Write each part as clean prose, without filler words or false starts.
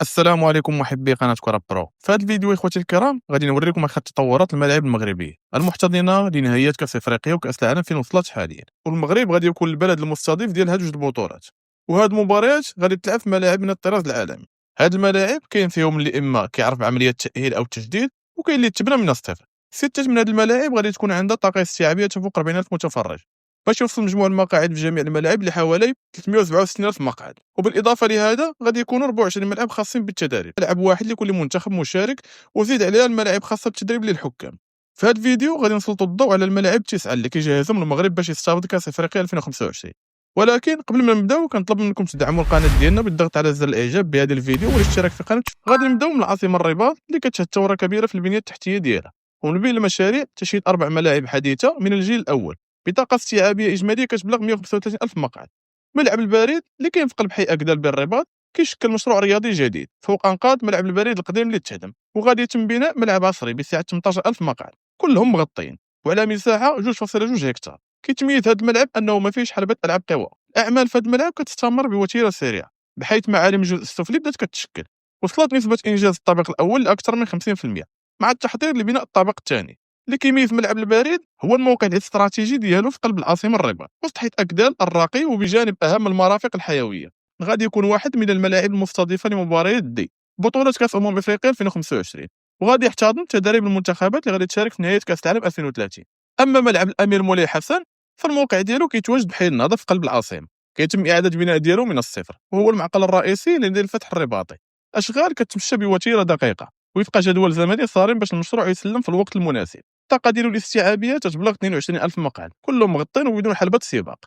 السلام عليكم محبي قناة كرة برو. في هذا الفيديو اخوتي الكرام غادي نوريكم اخر تطورات الملاعب المغربيه المحتضنه لنهائيات كاس افريقيا وكاس العالم فين وصلت حاليا، والمغرب غادي يكون البلد المستضيف ديال هاد جوج البطولات، وهاد المباريات غادي تلعب في ملاعب من الطراز العالمي. هاد الملاعب كاين فيهم اللي اما كيعرف بعمليه تاهيل او تجديد، وكاين اللي تبنى من الصفر. سته من هاد الملاعب غادي تكون عندها طاقه استيعابيه تفوق 40,000 متفرج، باش يوصل مجموع المقاعد في جميع الملاعب لحوالي 367,000 مقعد. وبالاضافه لهذا غادي يكونوا 24 ملعب خاصين بالتدريب، ملعب واحد لكل منتخب مشارك، وزيد عليها الملاعب خاصه بالتدريب للحكام. في هذا الفيديو غادي نسلطوا الضوء على الملاعب التسعه اللي كيجهزهم المغرب باش يستافد كاس افريقيا 2025. ولكن قبل ما نبداو كنطلب منكم تدعموا القناه ديالنا بالضغط على زر الاعجاب بهذا الفيديو والاشتراك في القناه. غادي نبداو من العاصمه الرباط اللي كتشهد ثوره كبيره في البنيه التحتيه ديالها، ومن بين المشاريع تشييد 4 ملاعب حديثه من الجيل الاول بطاقه استيعابيه اجماليه كتبلغ 135 الف مقعد. ملعب البريد اللي كاين في قلب حي اكدال بالرباط كيشكل مشروع رياضي جديد فوق انقاض ملعب البريد القديم اللي تهدم، وغادي يتم بناء ملعب عصري بسعه 18 الف مقعد كلهم مغطين وعلى مساحه 2.2 هكتار. كيتميز هذا الملعب انه ما فيهش حلبة العاب قوى. الاعمال في هذا الملعب كتستمر بوتيره سريعه، بحيث معالم الجزء السفلي بدات كتشكل. وصلت نسبه انجاز الطابق الاول لاكثر من 50%، مع التحضير لبناء الطابق الثاني. اللي كيميز ملعب البريد هو الموقع الاستراتيجي ديالو في قلب العاصمه الرباط، وسط حيط اكدال الراقي وبجانب اهم المرافق الحيويه. غادي يكون واحد من الملاعب المستضيفه لمباريات بطوله كاس افريقيا 2025، وغادي يحتضن تدريب المنتخبات اللي غادي تشارك في نهايه كاس العالم 2030. اما ملعب الامير مولاي حسن فالموقع ديالو كيتواجد بحي النهضه في قلب العاصمه، كيتم اعاده بناء ديالو من الصفر، وهو المعقل الرئيسي لدى الفتح الرباطي. اشغال كتمشى بوتيره دقيقه وفق جدول زمني صارم باش المشروع يسلم في الوقت المناسب. الطاقه ديالو الاستيعابيه تتبلغ 22 الف مقعد كلهم مغطين وبدون حلبة سباق.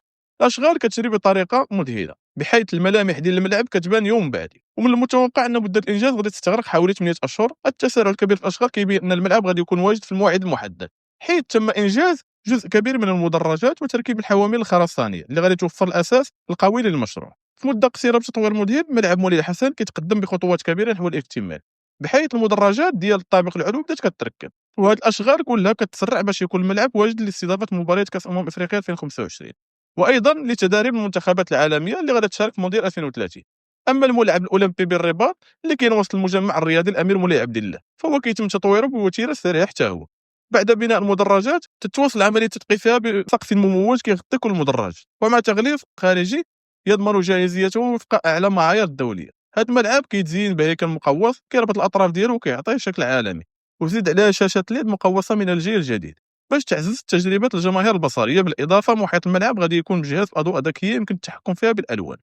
الاشغال كتجري بطريقه مذهله، بحيث الملامح ديال الملعب كتبان يوم بعد، ومن المتوقع ان مده الانجاز غادي تستغرق حوالي 8 اشهر. التسارع الكبير في الاشغال كيبين ان الملعب غادي يكون واجد في الموعد المحدد، حيث تم انجاز جزء كبير من المدرجات وتركيب الحوامل الخرسانيه اللي غادي توفر الاساس القوي للمشروع. في مده قصيره بتطوير مذهل ملعب مولاي الحسن كيتقدم بخطوات كبيره نحو الاكتمال، بحيث المدرجات ديال الطابق العلوي بدات كتركب، وهاد الاشغال كلها كتسرع باش يكون الملعب واجد لاستضافه مباريات كاس افريقيا 2025، وايضا لتداريب المنتخبات العالميه اللي غادي تشارك في مونديال 2030. اما الملعب الاولمبي بالرباط اللي كاين وسط المجمع الرياضي الامير مولاي عبد الله فهو كيتم تطويره بوتيره سريعه حتى هو. بعد بناء المدرجات تتواصل عمليه تثقيفها بسقف مموج كيغطي كل مدرج، ومع تغليف خارجي يضمن جاهزيته وفق اعلى معايير الدوليه. هذا الملعب كيتزين بهيكل مقوس كيربط الاطراف ديالو وكيعطيه شكل عالمي، وزيد عليها شاشه ليد مقوسه من الجيل الجديد باش تعزز التجربه الجماهير البصريه. بالاضافه محيط الملعب غادي يكون مجهز باضواء ذكيه يمكن التحكم فيها بالالوان.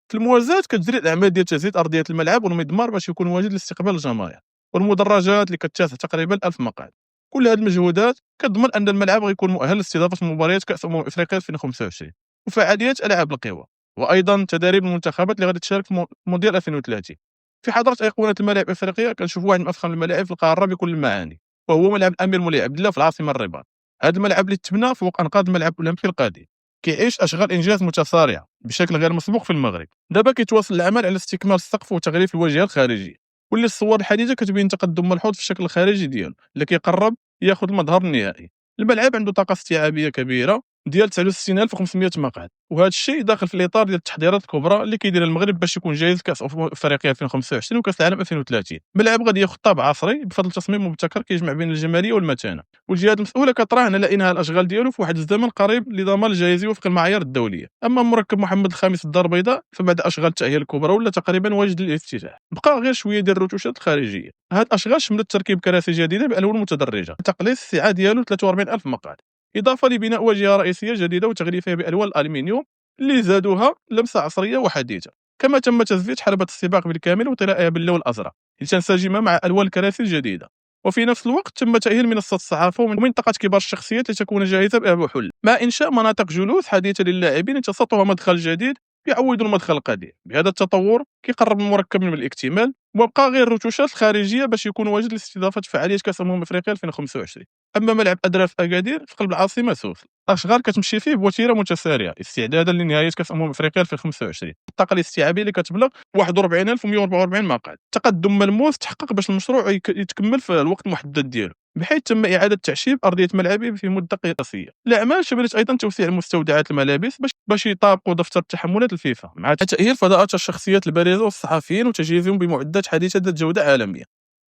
في الموازات كتجري الاعمال ديال تجهيز ارضيه الملعب والمضمار باش يكون واجد لاستقبال الجماهير، والمدرجات اللي كتسع تقريبا 1000 مقعد. كل هذه المجهودات كتضمن ان الملعب غيكون مؤهل لاستضافه مباريات كاس افريقيا 2025 وفعاليات العاب القوى، وايضا تدريب المنتخبات اللي غادي تشارك في مونديال 2030. في حضره ايقونه الملاعب افريقيا كنشوف واحد من افخم الملاعب في القاره بكل المعاني، وهو ملعب الامير مولاي عبد الله في العاصمه الرباط. هذا الملعب اللي تبنى فوق انقاض الملعب الاولمبي القديم كيعيش اشغال انجاز متسارعه بشكل غير مسبوق في المغرب. دابا كيتواصل العمل على استكمال السقف وتغليف الواجهه الخارجيه، واللي الصور الحديثه كتبين تقدم ملحوظ في الشكل الخارجي ديالو اللي كيقرب ياخذ المظهر النهائي. الملعب عنده طاقه استيعابيه كبيره ديال 69500 مقعد، وهذا الشيء داخل في الاطار ديال التحضيرات الكبرى اللي كيدير المغرب باش يكون جاهز كاس افريقيا 2025 وكاس العالم 2030. الملعب غادي ياخذ طابع عصري بفضل تصميم مبتكر كيجمع بين الجماليه والمتانه، والجهات المسؤوله كتراهن على انهاء الاشغال ديالو في واحد الزمن قريب لضمان الجاهزيه وفق المعايير الدوليه. اما مركب محمد الخامس الدار البيضاء فبعد اشغال التاهيل الكبرى ولا تقريبا واجد للافتتاح، بقى غير شويه ديال الرتوشات الخارجيه. هاد الاشغال شملت تركيب كراسي جديده بالوان متدرجه، تقليص السعه ديالو 43000 مقعد، اضافه لبناء واجهه رئيسيه جديده وتغليفها بالوان الالمنيوم اللي زادوها لمسه عصريه وحديثه. كما تم تزويد حلبة السباق بالكامل وطرائها باللون الازرق لتنسجم مع الوان الكراسي الجديده. وفي نفس الوقت تم تاهيل منصه الصحافه ومنطقه كبار الشخصيات لتكون جاهزه باب حل، مع انشاء مناطق جلوس حديثه للاعبين يتسطها مدخل جديد يعوض المدخل القديم. بهذا التطور كيقرب المركب من الاكتمال، وبقى غير الرتوشات الخارجيه باش يكون واجد لاستضافه فعاليات كاس افريقيا 2025. اما ملعب ادراف اكادير في قلب العاصمه سوسه الاشغال كتمشي فيه بوتيره متسارعه استعدادا لنهايه كاس افريقيا 2025. الطاقه الاستيعابيه اللي كتبلغ 41144 مقعد، تقدم ملموس تحقق باش المشروع يتكمل في الوقت المحدد ديالو. بحيث تم إعادة تعشيب أرضية ملعبه في مدة قياسية. الأعمال شملت أيضا توسيع مستودعات الملابس باش يطابقوا دفتر تحملات الفيفا، مع تأهيل فضاءات الشخصيات البارزة والصحفيين وتجهيزهم بمعدات حديثة ذات جودة عالمية.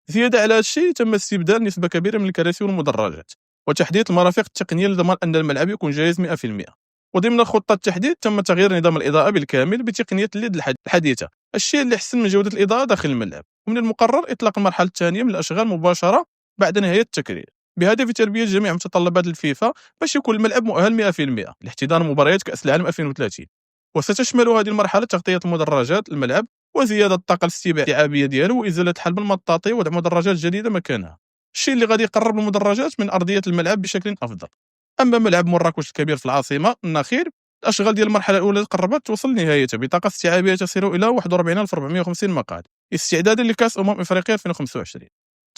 زيادة على هذا الشيء تم استبدال نسبة كبيرة من الكراسي والمدرجات وتحديث المرافق التقنية لضمان أن الملعب يكون جاهز 100%. وضمن خطة التحديث تم تغيير نظام الإضاءة بالكامل بتقنية الليد الحديثة، الشيء اللي حسن من جودة الإضاءة داخل الملعب. ومن المقرر إطلاق المرحلة الثانية من الأشغال مباشرة بعد نهاية التكرير، بهدف تلبية جميع متطلبات الفيفا باش يكون الملعب مؤهل 100% لاحتضان مباريات كأس العالم 2030. وستشمل هذه المرحلة تغطية مدرجات الملعب وزيادة الطاقة الاستيعابية ديالو وإزالة حلب المطاطي ووضع مدرجات جديدة مكانها، الشيء اللي غادي يقرب المدرجات من أرضية الملعب بشكل أفضل. أما ملعب مراكش الكبير في العاصمة النخيل، الأشغال ديال المرحلة الأولى قربت توصل نهايتها بطاقة استيعابية تصل إلى 41450 مقعد استعدادا لكأس إفريقيا 2025.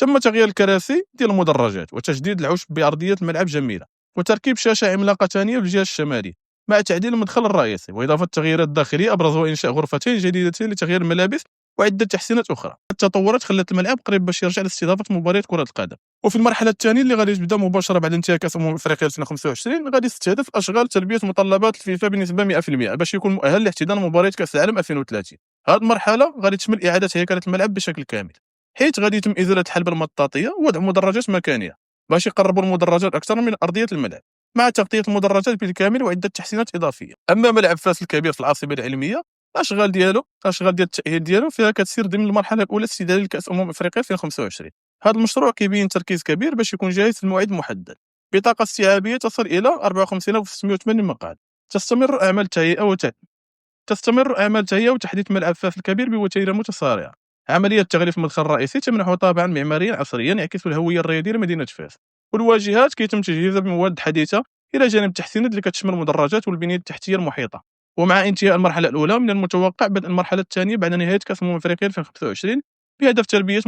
تم تغيير الكراسي ديال المدرجات وتجديد العشب بأرضية الملعب جميلة وتركيب شاشة عملاقة ثانية في الجهة الشمالية مع تعديل المدخل الرئيسي وإضافة تغييرات داخلية أبرزها إنشاء غرفتين جديدتين لتغيير الملابس وعدة تحسينات أخرى. التطورات خلت الملعب قريب باش يرجع لاستضافة مباريات كرة القدم. وفي المرحلة الثانية اللي غادي تبدا مباشرة بعد انتهاء كأس إفريقيا 2025 غادي تستهدف الأشغال تلبية متطلبات الفيفا بنسبة 100% باش يكون مؤهل لاحتضان مباريات كأس العالم 2030. هذه المرحلة غادي تشمل إعادة هيكلة الملعب بشكل كامل، حيث غادي يتم إزالة حلبة المطاطية ووضع مدرجات مكانية باش يقربوا المدرجات أكثر من أرضية الملعب، مع تغطية المدرجات بالكامل وعدة تحسينات إضافية. أما ملعب فاس الكبير في العاصمة العلمية، الأشغال ديال التأهيل ديالو فيها كتسير ضمن المرحلة الأولى استعدادا لكأس إفريقيا 2025. هذا المشروع كيبين تركيز كبير باش يكون جاهز في الموعد المحدد بطاقة استيعابية تصل إلى 54680 مقعد. تستمر أعمال التهيئة وتحديث ملعب فاس الكبير بوتيرة متسارعة. عملية تغليف المدخل الرئيسي تمنحه طابعا معماريا عصريا يعكس الهوية الرياضية لمدينة فاس، والواجهات كيتم تجهيزها بمواد حديثة إلى جانب تحسينات اللي كتشمل المدرجات والبنية التحتية المحيطة. ومع انتهاء المرحلة الأولى من المتوقع بدء المرحلة الثانية بعد نهاية كأس أفريقيا 2025 بهدف تلبية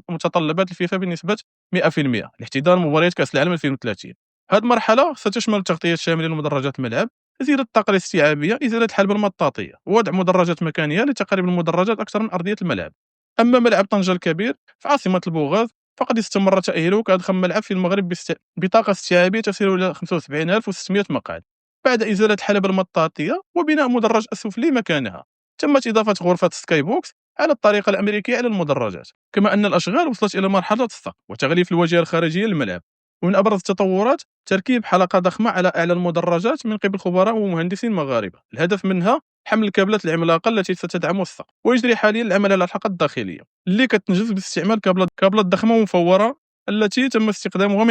متطلبات الفيفا بنسبة 100% لاحتضان مباريات كأس العالم 2030. هذه المرحلة ستشمل التغطية الشاملة لمدرجات الملعب، زيادة الطاقة الاستيعابية، إزالة حلبة المطاطية، ووضع مدرجات مكانية لتقريب المدرجات أكثر من أرضية الملعب. أما ملعب طنجة الكبير في عاصمة البوغاز فقد استمر تأهيله كأضخم ملعب في المغرب بطاقة استيعابية تصل إلى 75600 مقعد بعد إزالة حلبة المطاطية وبناء مدرج السفلي مكانها. تمت إضافة غرفة سكاي بوكس على الطريقة الأمريكية على المدرجات، كما أن الأشغال وصلت إلى مرحلة السقف وتغليف الواجهة الخارجية للملعب. ومن أبرز التطورات تركيب حلقة ضخمة على أعلى المدرجات من قبل خبراء ومهندسين مغاربة، الهدف منها حمل الكابلات العملاقة التي ستدعم السقف. ويجري حاليا العمل على الحلقة الداخلية اللي كتنجز باستعمال كابلات ضخمة ومفورة التي تم استخدامها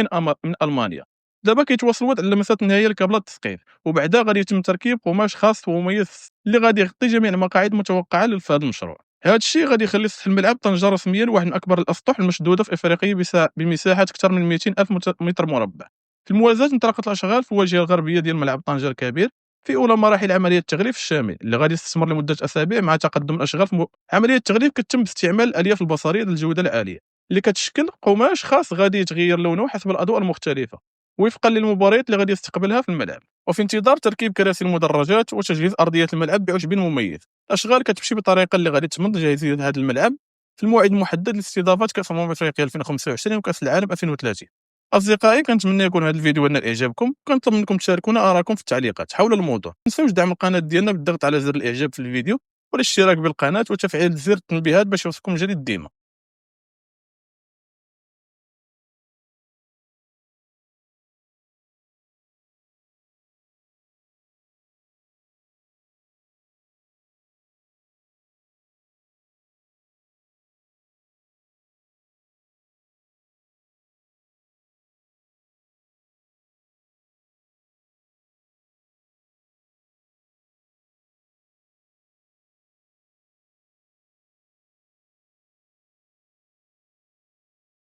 من ألمانيا. دابا كيتواصل وضع اللمسات النهائية لكابلات التسقيف، وبعدها غادي يتم تركيب قماش خاص ومميز اللي غادي يغطي جميع المقاعد المتوقعة في هذا المشروع. هذا الشيء غادي يخلي سطح الملعب طنجة رسميا واحد من أكبر الأسطح المشدودة في إفريقيا بمساحة أكثر من 200 ألف متر مربع. في الموازاة انطلقت الأشغال في الواجهة الغربية ديال ملعب طنجة الكبير في أولى مراحل عملية التغليف الشامل اللي غادي تستمر لمدة أسابيع. مع تقدم الأشغال عملية التغليف كتم باستعمال الألياف البصرية ذات الجودة العالية اللي كتشكل قماش خاص غادي يتغير لونه حسب الأضواء المختلفة وفقا للمباريات اللي غادي يستقبلها في الملعب. وفي انتظار تركيب كراسي المدرجات وتجهيز أرضية الملعب بعشب مميز، الأشغال كتمشي بطريقة اللي غادي تضمن جاهزية هذا الملعب في الموعد المحدد لاستضافة كأس أفريقيا 2025 وكأس العالم 2030. أصدقائي كنتمنى يكون هذا الفيديو نال إعجابكم، كنطلب منكم تشاركونا آراءكم في التعليقات حول الموضوع. ما تنسوش دعم القناة ديالنا بالضغط على زر الإعجاب في الفيديو والاشتراك بالقناة وتفعيل زر التنبيهات باش يوصلكم جديد ديما.